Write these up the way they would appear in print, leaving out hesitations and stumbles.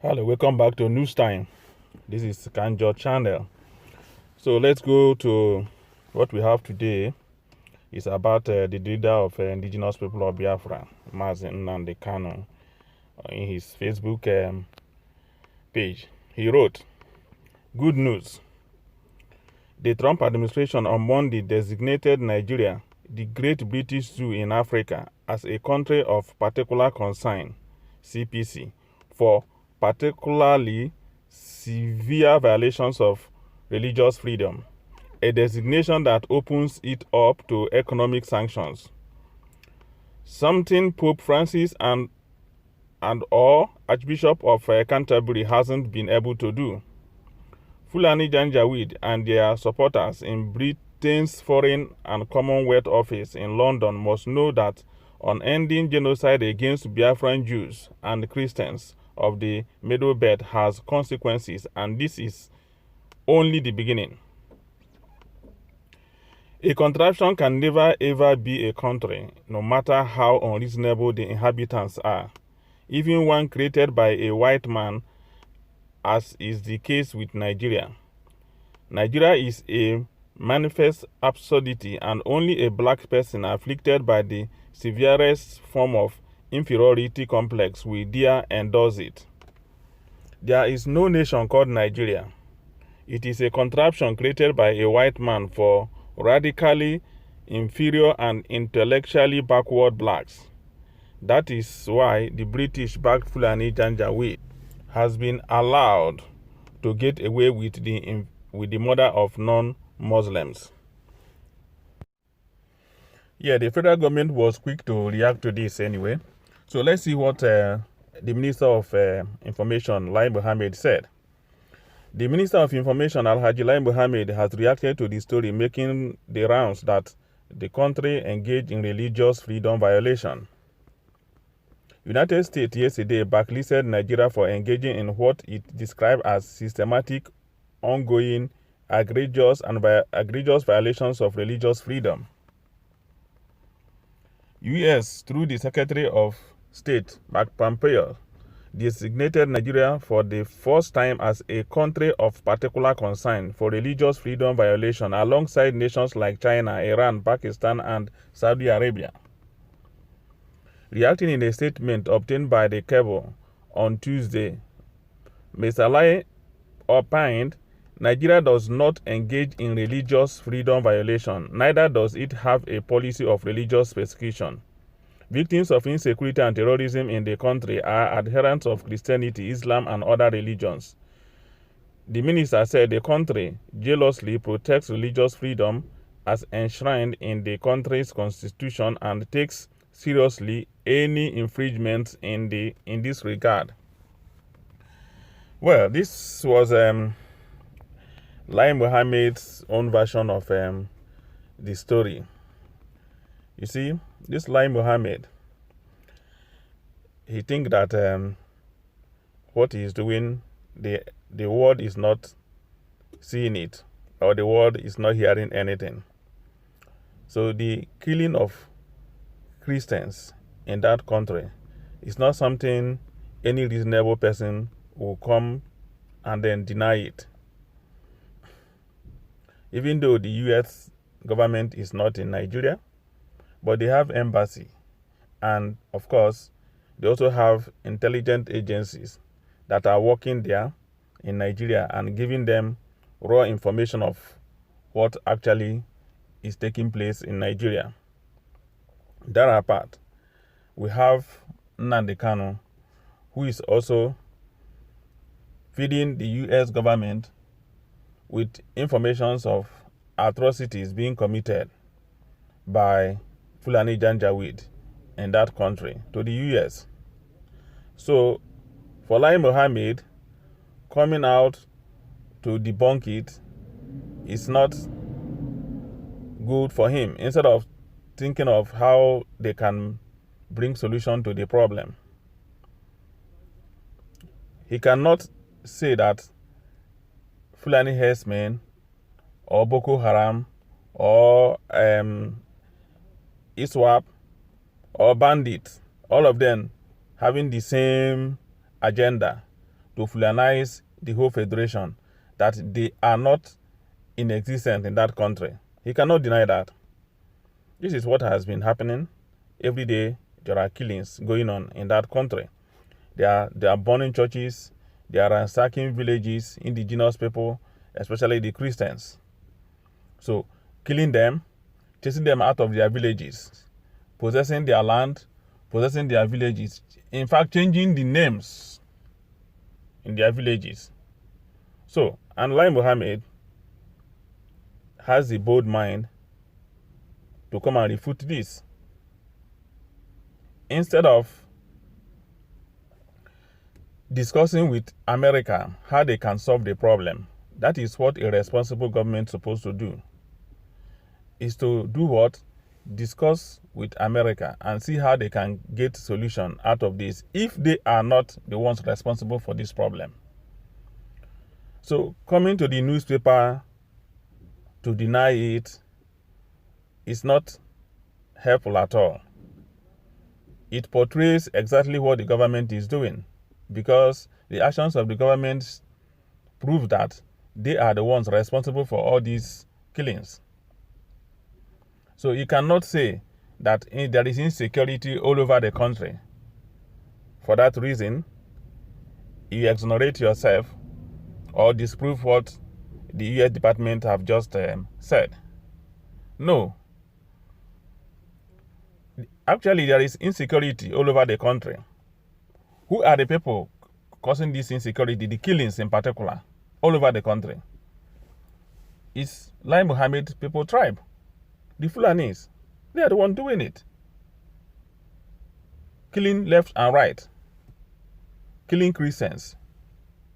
Hello, welcome back to News Time. This is Kanjo channel. So let's go to what we have today. It's about the leader of indigenous people of Biafra, Mazi Nnamdi Kanu, in his Facebook page. He wrote, "Good news. The Trump administration on Monday designated Nigeria, the Great British Zoo in Africa, as a country of particular concern, CPC, for particularly severe violations of religious freedom, a designation that opens it up to economic sanctions, something Pope Francis and or Archbishop of Canterbury hasn't been able to do. Fulani Janjaweed and their supporters in Britain's Foreign and Commonwealth Office in London must know that unending genocide against Biafran Jews and Christians of the Middle Belt has consequences, and this is only the beginning. A contraption can never ever be a country, no matter how unreasonable the inhabitants are, even one created by a white man, as is the case with Nigeria. Nigeria is a manifest absurdity, and only a black person afflicted by the severest form of inferiority complex will dare endorse it. There is no nation called Nigeria. It is a contraption created by a white man for radically inferior and intellectually backward blacks. That is why the British-backed Fulani Janjaweed has been allowed to get away with the murder of non-Muslims. Yeah, the federal government was quick to react to this anyway. So let's see what the Minister of Information, Lai Mohammed, said. The Minister of Information, Alhaji Lai Mohammed, has reacted to the story making the rounds that the country engaged in religious freedom violation. United States yesterday blacklisted Nigeria for engaging in what it described as systematic, ongoing, egregious violations of religious freedom. U.S., through the Secretary of State, Mark Pompeo, designated Nigeria for the first time as a country of particular concern for religious freedom violation alongside nations like China, Iran, Pakistan, and Saudi Arabia. Reacting in a statement obtained by the Cable on Tuesday, Mr. Lai opined, Nigeria does not engage in religious freedom violation, neither does it have a policy of religious persecution. Victims of insecurity and terrorism in the country are adherents of Christianity, Islam, and other religions. The minister said the country jealously protects religious freedom as enshrined in the country's constitution and takes seriously any infringements in this regard. Well, this was Lai Mohammed's own version of the story. You see, this Lai Mohammed, he thinks that what he is doing, the world is not seeing it, or the world is not hearing anything. So the killing of Christians in that country is not something any reasonable person will come and then deny it. Even though the U.S. government is not in Nigeria, but they have embassy, and of course they also have intelligence agencies that are working there in Nigeria and giving them raw information of what actually is taking place in Nigeria. That apart, we have Nnamdi Kanu, who is also feeding the U.S. government with information of atrocities being committed by Fulani Janjaweed in that country to the U.S. So, for Lai Mohammed coming out to debunk it is not good for him. Instead of thinking of how they can bring solution to the problem, he cannot say that Fulani herdsmen or Boko Haram or ISWAP or bandits, all of them having the same agenda to Fulanize the whole federation, that they are not in existence in that country. He cannot deny that. This is what has been happening. Every day there are killings going on in that country. They are burning churches, they are ransacking villages, indigenous people, especially the Christians. So killing them, chasing them out of their villages, possessing their land, possessing their villages, in fact changing the names in their villages. So, and Lai Mohammed has the bold mind to come and refute this. Instead of discussing with America how they can solve the problem, that is what a responsible government is supposed to do. Is to do what? Discuss with America and see how they can get solution out of this if they are not the ones responsible for this problem. So coming to the newspaper to deny it is not helpful at all. It portrays exactly what the government is doing, because the actions of the government prove that they are the ones responsible for all these killings. So you cannot say that there is insecurity all over the country. For that reason, you exonerate yourself or disprove what the U.S. Department have just said. No. Actually, there is insecurity all over the country. Who are the people causing this insecurity, the killings in particular, all over the country? It's Lai Mohammed people tribe. The Fulanis. They are the one doing it. Killing left and right. Killing Christians.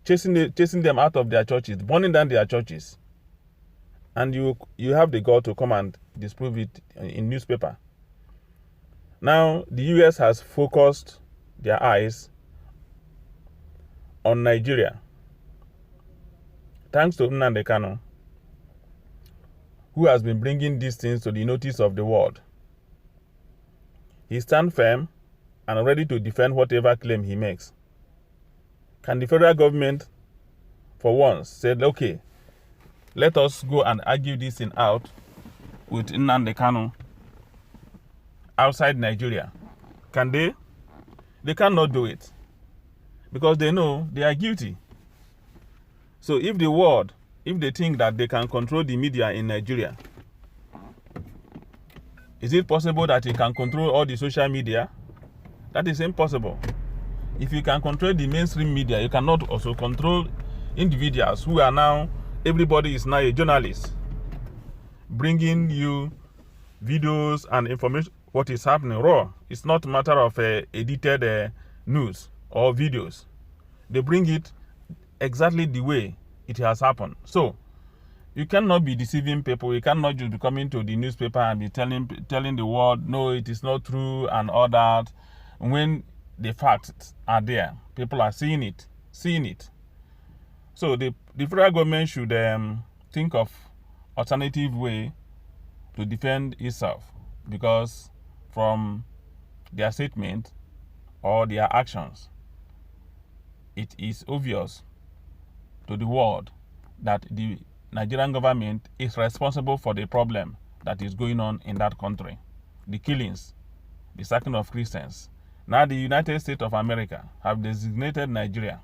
Chasing them out of their churches, burning down their churches. And you have the gall to come and disprove it in newspaper. Now, the US has focused their eyes on Nigeria. Thanks to Nnamdi Kanu, who has been bringing these things to the notice of the world. He stands firm and ready to defend whatever claim he makes. Can the federal government, for once, say, okay, let us go and argue this thing out with Nnamdi Kanu outside Nigeria? Can they? They cannot do it, because they know they are guilty. So if they think that they can control the media in Nigeria, is it possible that you can control all the social media? That is impossible. If you can control the mainstream media, you cannot also control individuals who are now, everybody is now a journalist, bringing you videos and information, what is happening raw. It's not a matter of edited news or videos. They bring it exactly the way it has happened. So you cannot be deceiving people. You cannot just be coming to the newspaper and be telling the world, no, it is not true and all that, when the facts are there. People are seeing it. So the federal government should think of alternative way to defend itself, because from their statement or their actions, it is obvious to the world that the Nigerian government is responsible for the problem that is going on in that country. The killings, the sacking of Christians. Now the United States of America have designated Nigeria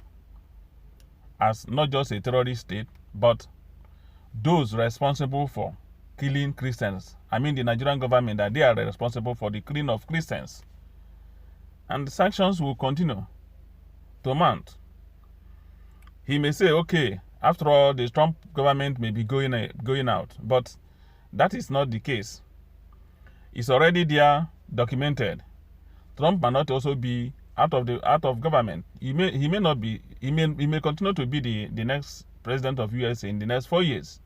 as not just a terrorist state, but those responsible for killing Christians. I mean the Nigerian government, that they are responsible for the killing of Christians. And the sanctions will continue to mount. He may say, okay, after all, the Trump government may be going out, but that is not the case. It's already there, documented. Trump may not also be out of government. He may continue to be the next president of US in the next 4 years.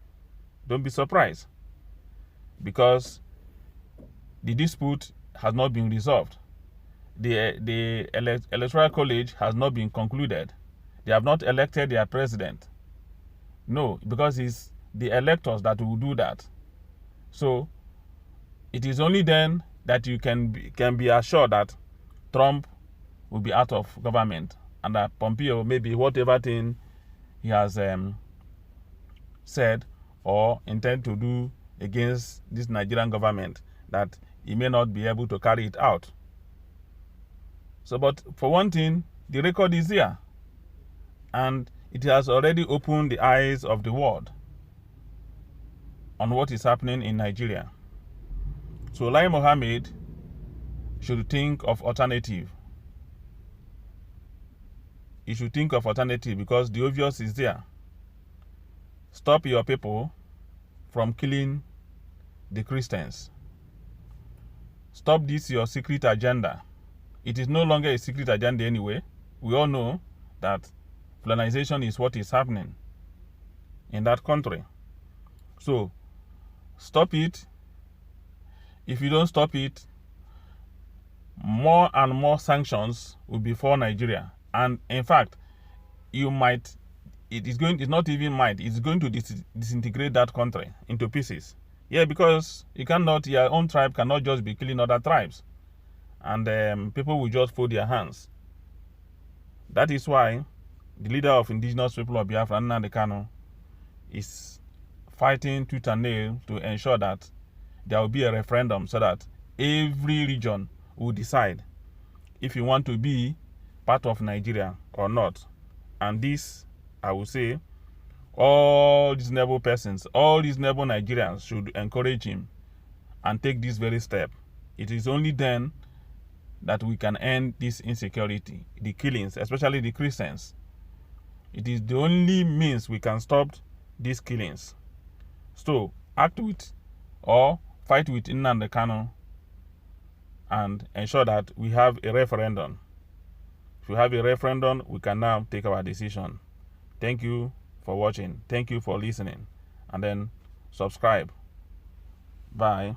Don't be surprised, because the dispute has not been resolved. The electoral college has not been concluded. They have not elected their president. No, because it's the electors that will do that. So it is only then that you can be assured that Trump will be out of government and that Pompeo, maybe whatever thing he has said or intend to do against this Nigerian government, that he may not be able to carry it out. So, but for one thing, the record is here, and it has already opened the eyes of the world on what is happening in Nigeria. So Lai Mohammed should think of alternative. He should think of alternative, because the obvious is there. Stop your people from killing the Christians. Stop this your secret agenda. It is no longer a secret agenda anyway. We all know that colonization is what is happening in that country. So stop it. If you don't stop it, more and more sanctions will be for Nigeria. And in fact, it's going to disintegrate that country into pieces. Yeah, because your own tribe cannot just be killing other tribes, and people will just fold their hands. That is why the leader of indigenous people of Biafra, Nnamdi Kanu, is fighting tooth and nail to ensure that there will be a referendum, so that every region will decide if you want to be part of Nigeria or not. And this, I will say, all these noble persons, all these noble Nigerians should encourage him and take this very step. It is only then that we can end this insecurity, the killings, especially the Christians. It is the only means we can stop these killings. So act with or fight with Nnamdi Kanu and ensure that we have a referendum. If we have a referendum, we can now take our decision. Thank you for watching. Thank you for listening. And then subscribe. Bye.